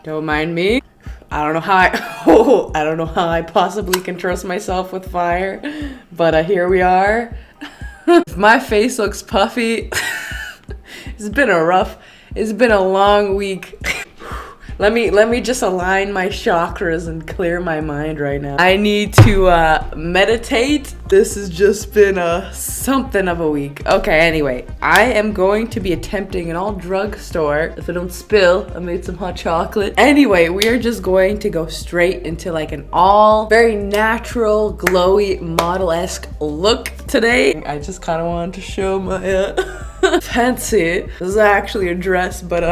Don't mind me. I don't know how I don't know how I possibly can trust myself with fire, but here we are. If my face looks puffy, it's been a long week. Let me just align my chakras and clear my mind right now. I need to meditate. This has just been something of a week. Okay, anyway, I am going to be attempting an all drugstore. If I don't spill, I made some hot chocolate. Anyway, we are just going to go straight into like an all very natural, glowy, model-esque look today. I just kind of wanted to show my fancy. This is actually a dress, but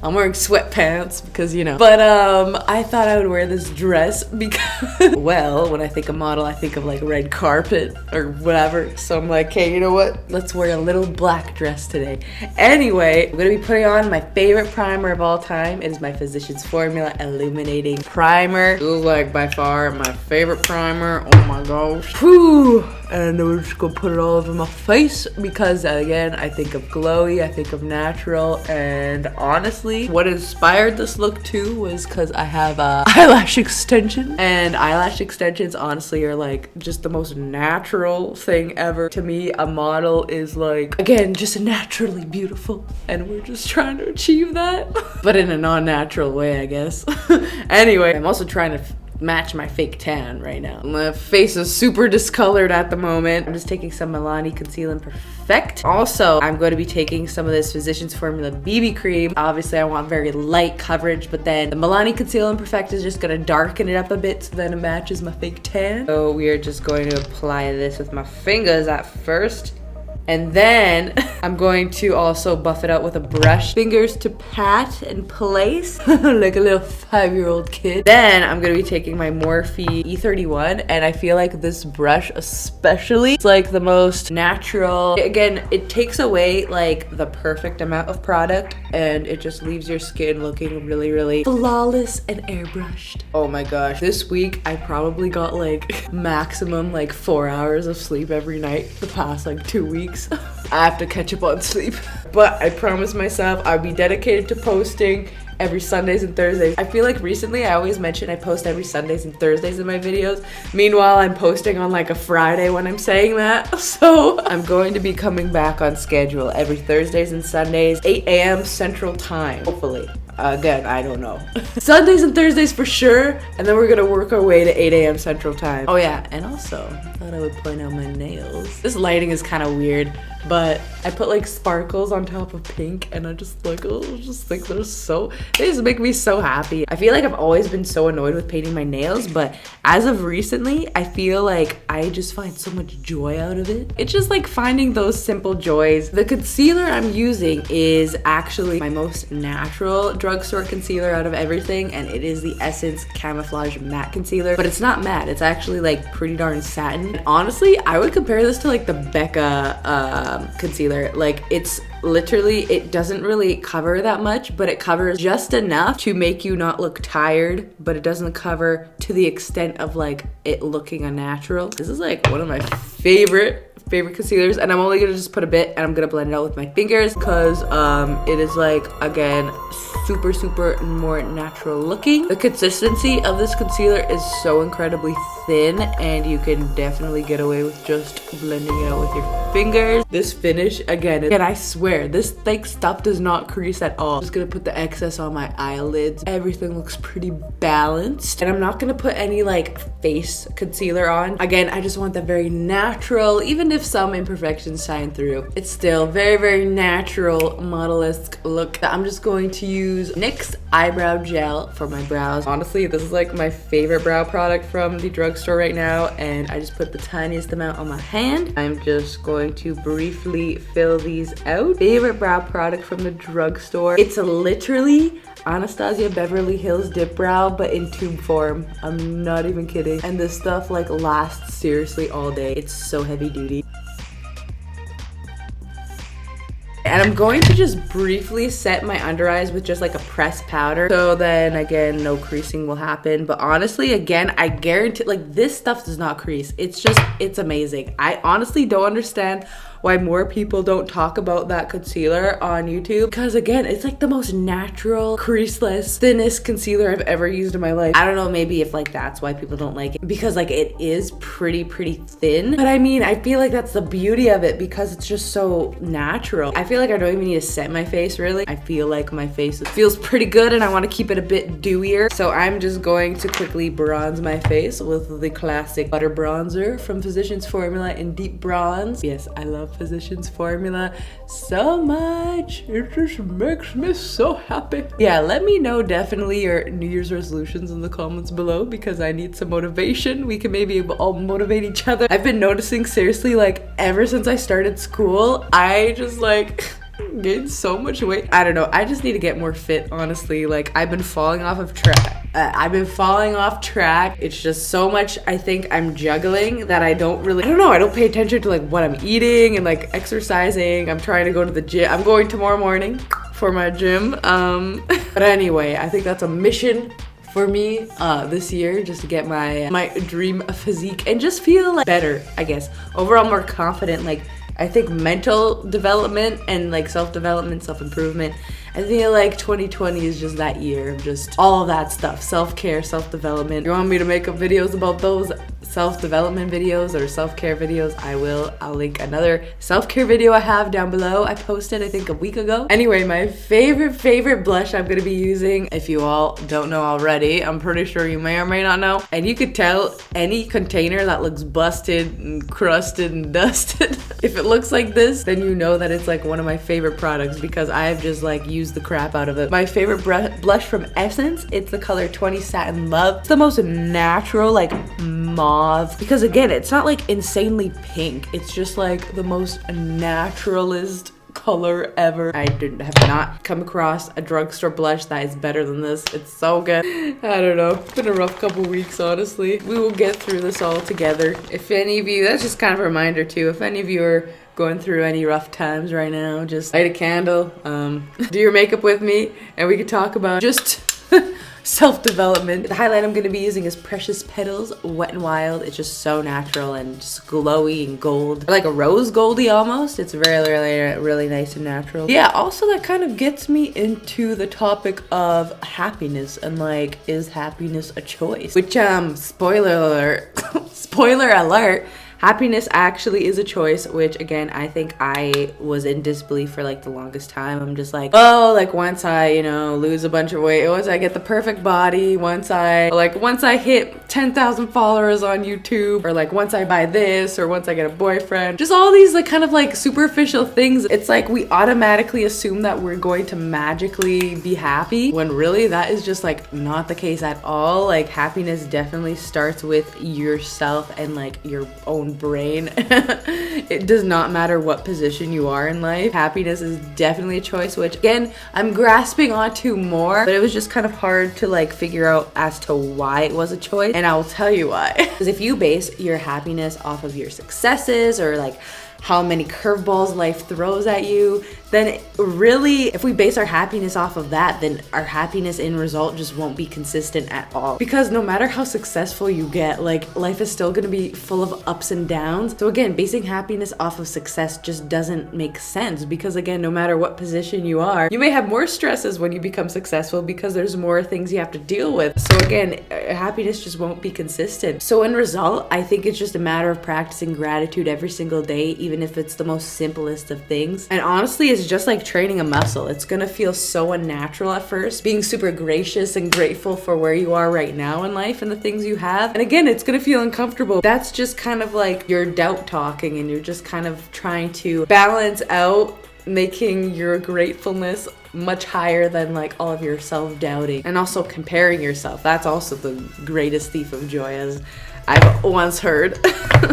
I'm wearing sweatpants because, you know. But I thought I would wear this dress because, well, when I think of model, I think of like red carpet or whatever. So I'm like, hey, you know what? Let's wear a little black dress today. Anyway, I'm gonna be putting on my favorite primer of all time. It is my Physicians Formula Illuminating Primer. This is like by far my favorite primer. Oh my gosh. Whew. And we're just gonna put it all over my face because, again, I think of glowy, I think of natural, and honestly, what inspired this look too was because I have eyelash extension, and eyelash extensions honestly are like just the most natural thing ever. To me, a model is like, again, just naturally beautiful, and we're just trying to achieve that, but in a non-natural way, I guess. Anyway, I'm also trying to match my fake tan right now. My face is super discolored at the moment. I'm just taking some Milani Conceal and Perfect. Also, I'm going to be taking some of this Physicians Formula BB cream. Obviously, I want very light coverage, but then the Milani Conceal and Perfect is just gonna darken it up a bit so then it matches my fake tan. So we are just going to apply this with my fingers at first. And then I'm going to also buff it out with a brush. Fingers to pat and place like a little 5-year-old kid. Then I'm gonna be taking my Morphe E31, and I feel like this brush especially, it's like the most natural. Again, it takes away like the perfect amount of product and it just leaves your skin looking really, really flawless and airbrushed. Oh my gosh, this week I probably got like maximum like 4 hours of sleep every night the past like 2 weeks. I have to catch up on sleep. But I promised myself I'd be dedicated to posting every Sundays and Thursdays. I feel like recently I always mention I post every Sundays and Thursdays in my videos. Meanwhile, I'm posting on like a Friday when I'm saying that. So I'm going to be coming back on schedule every Thursdays and Sundays, 8 a.m. Central Time, hopefully. Again, I don't know. Sundays and Thursdays for sure, and then we're gonna work our way to 8 a.m. Central Time. Oh yeah, and also, I thought I would point out my nails. This lighting is kind of weird, but I put like sparkles on top of pink, and I just like, oh, just think they just make me so happy. I feel like I've always been so annoyed with painting my nails, but as of recently, I feel like I just find so much joy out of it. It's just like finding those simple joys. The concealer I'm using is actually my most natural drugstore concealer out of everything, and it is the Essence Camouflage Matte Concealer, but it's not matte, it's actually like pretty darn satin. And honestly, I would compare this to like the Becca concealer. Like, it's literally, it doesn't really cover that much, but it covers just enough to make you not look tired, but it doesn't cover to the extent of like it looking unnatural. This is like one of my favorite concealers, and I'm only gonna just put a bit and I'm gonna blend it out with my fingers because it is like, again, super more natural looking. The consistency of this concealer is so incredibly thin, and you can definitely get away with just blending it out with your fingers. This finish, again, and I swear this like stuff does not crease at all. I'm just gonna put the excess on my eyelids. Everything looks pretty balanced, and I'm not gonna put any like face concealer on. Again, I just want the very natural, even if some imperfections shine through, it's still very natural model-esque look. I'm just going to use NYX Eyebrow Gel for my brows. Honestly, this is like my favorite brow product from the drugstore right now, and I just put the tiniest amount on my hand. I'm just going to briefly fill these out. Favorite brow product from the drugstore. It's literally Anastasia Beverly Hills Dip Brow, but in tube form. I'm not even kidding. And this stuff like lasts seriously all day. It's so heavy duty. And I'm going to just briefly set my under eyes with just like a pressed powder. So then again, no creasing will happen. But honestly, again, I guarantee like this stuff does not crease. It's amazing. I honestly don't understand why more people don't talk about that concealer on YouTube, because again, it's like the most natural, creaseless, thinnest concealer I've ever used in my life. I don't know, maybe if like that's why people don't like it, because like it is pretty thin, but I mean, I feel like that's the beauty of it because it's just so natural. I feel like I don't even need to set my face really. I feel like my face feels pretty good and I want to keep it a bit dewier, so I'm just going to quickly bronze my face with the classic butter bronzer from Physicians Formula in deep bronze. Yes, I love Physicians Formula so much. It just makes me so happy. Yeah, let me know definitely your New Year's resolutions in the comments below because I need some motivation. We can maybe all motivate each other. I've been noticing seriously, like ever since I started school, I just like gained so much weight. I don't know, I just need to get more fit, honestly. Like I've been falling off of track. It's just so much I think I'm juggling that I don't pay attention to like what I'm eating and like exercising. I'm trying to go to the gym. I'm going tomorrow morning for my gym. But anyway, I think that's a mission for me this year, just to get my dream physique and just feel like better, I guess. Overall more confident. Like I think mental development and like self-development, self-improvement. I feel like 2020 is just that year of just all of that stuff. Self-care, self-development. You want me to make up videos about those self-development videos or self-care videos? I will. I'll link another self-care video I have down below. I posted I think a week ago. Anyway, my favorite blush I'm gonna be using, if you all don't know already, I'm pretty sure you may or may not know, and you could tell any container that looks busted and crusted and dusted, if it looks like this, then you know that it's like one of my favorite products because I've just like used the crap out of it. My favorite blush from Essence, it's the color 20 Satin Love. It's the most natural, like mauve, because again, it's not like insanely pink. It's just like the most naturalist color ever. I have not come across a drugstore blush that is better than this. It's so good. I don't know. It's been a rough couple weeks, honestly. We will get through this all together. If any of you, that's just kind of a reminder too, if any of you are going through any rough times right now, just light a candle, do your makeup with me, and we could talk about just self-development. The highlight I'm going to be using is Precious Petals Wet n Wild. It's just so natural and just glowy and gold, like a rose goldy almost. It's really nice and natural. Yeah, also that kind of gets me into the topic of happiness and like, is happiness a choice? Which spoiler alert, happiness actually is a choice, which again, I think I was in disbelief for like the longest time. I'm just like, oh, like once I, you know, lose a bunch of weight, once I get the perfect body, once I hit 10,000 followers on YouTube, or like once I buy this, or once I get a boyfriend, just all these like kind of like superficial things. It's like we automatically assume that we're going to magically be happy, when really that is just like not the case at all. Like happiness definitely starts with yourself and like your own brain. It does not matter what position you are in life. Happiness is definitely a choice, which again, I'm grasping onto more, but it was just kind of hard to like figure out as to why it was a choice, and I will tell you why. Because if you base your happiness off of your successes or like how many curveballs life throws at you, then really, if we base our happiness off of that, then our happiness in result just won't be consistent at all. Because no matter how successful you get, like life is still gonna be full of ups and downs. So again, basing happiness off of success just doesn't make sense, because again, no matter what position you are, you may have more stresses when you become successful because there's more things you have to deal with. So again, happiness just won't be consistent. So in result, I think it's just a matter of practicing gratitude every single day, even if it's the most simplest of things. And honestly, it's just like training a muscle. It's gonna feel so unnatural at first, being super gracious and grateful for where you are right now in life and the things you have. And again, it's gonna feel uncomfortable. That's just kind of like your doubt talking, and you're just kind of trying to balance out making your gratefulness much higher than like all of your self-doubting, and also comparing yourself. That's also the greatest thief of joy, as I've once heard.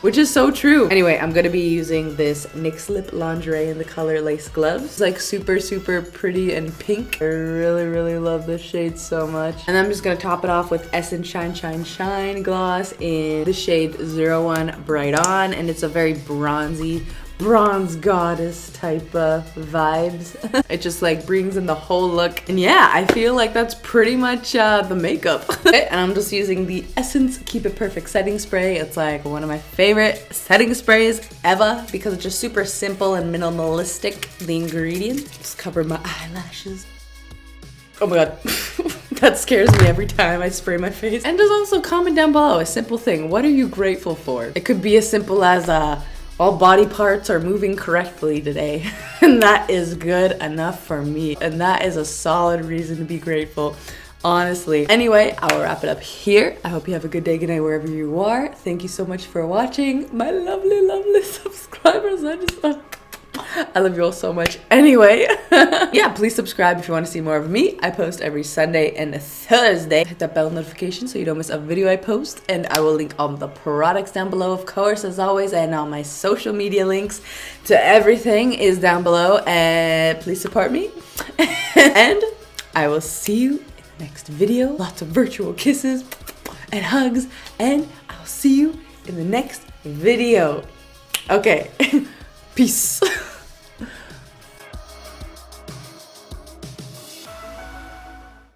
Which is so true. Anyway, I'm gonna be using this NYX Lip Lingerie in the color Lace Gloves. It's like super pretty and pink. I really love this shade so much. And I'm just gonna top it off with Essence Shine gloss in the shade 01 Bright On, and it's a very bronzy bronze goddess type of vibes. It just like brings in the whole look. And yeah, I feel like that's pretty much the makeup. And I'm just using the Essence Keep It Perfect setting spray. It's like one of my favorite setting sprays ever because it's just super simple and minimalistic, the ingredients. Just cover my eyelashes. Oh my god. That scares me every time I spray my face. And just also comment down below a simple thing. What are you grateful for? It could be as simple as all body parts are moving correctly today. And that is good enough for me. And that is a solid reason to be grateful, honestly. Anyway, I will wrap it up here. I hope you have a good day, good night, wherever you are. Thank you so much for watching. My lovely, lovely subscribers. I love you all so much. Anyway, yeah, please subscribe if you want to see more of me. I post every Sunday and Thursday. Hit that bell notification so you don't miss a video I post. And I will link all the products down below, of course, as always. And all my social media links to everything is down below. And please support me. And I will see you in the next video. Lots of virtual kisses and hugs. And I'll see you in the next video. Okay. Peace.